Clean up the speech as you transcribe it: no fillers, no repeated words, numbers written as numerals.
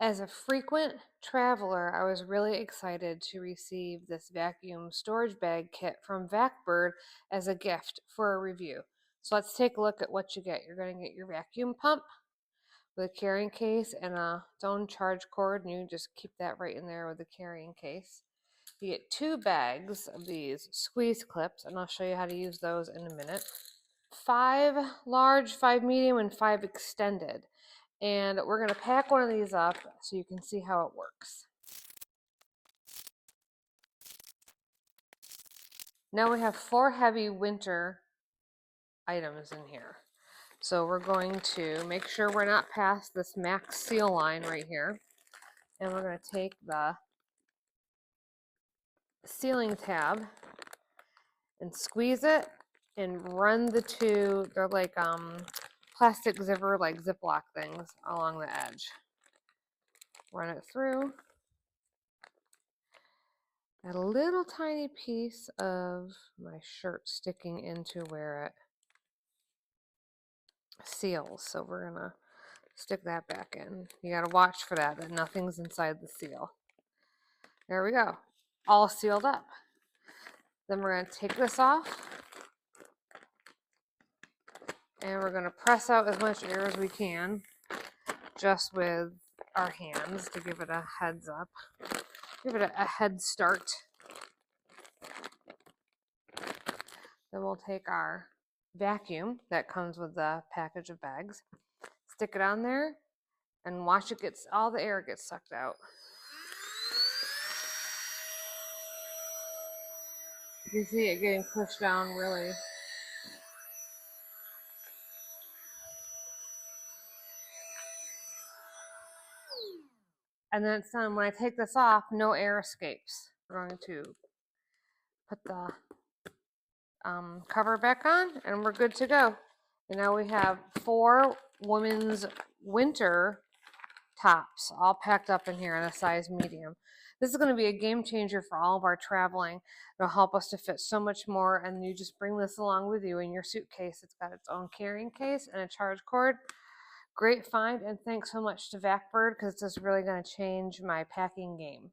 As a frequent traveler, I was really excited to receive this vacuum storage bag kit from Vacbird as a gift for a review. So let's take a look at what you get. You're going to get your vacuum pump with a carrying case and its own charge cord, and you just keep that right in there with the carrying case. You get 2 bags of these squeeze clips, and I'll show you how to use those in a minute. 5 large, 5 medium, and 5 extended. And we're going to pack one of these up so you can see how it works. Now we have 4 heavy winter items in here. So we're going to make sure we're not past this max seal line right here. And we're going to take the sealing tab and squeeze it and run the 2, they're like plastic zipper, like Ziploc things along the edge. Run it through. Got a little tiny piece of my shirt sticking into where it seals, so we're gonna stick that back in. You gotta watch for that nothing's inside the seal. There we go, all sealed up. Then we're gonna take this off and we're gonna press out as much air as we can just with our hands to give it a heads up, give it a head start. Then we'll take our vacuum that comes with the package of bags, stick it on there, and watch it gets all the air gets sucked out. You can see it getting pushed down really. And then it's done. When I take this off, no air escapes. We're going to put the cover back on and we're good to go. And now we have 4 women's winter tops all packed up in here in a size medium. This is going to be a game changer for all of our traveling. It'll help us to fit so much more, and you just bring this along with you in your suitcase. It's got its own carrying case and a charge cord. Great find, and thanks so much to Vacbird because this is really going to change my packing game.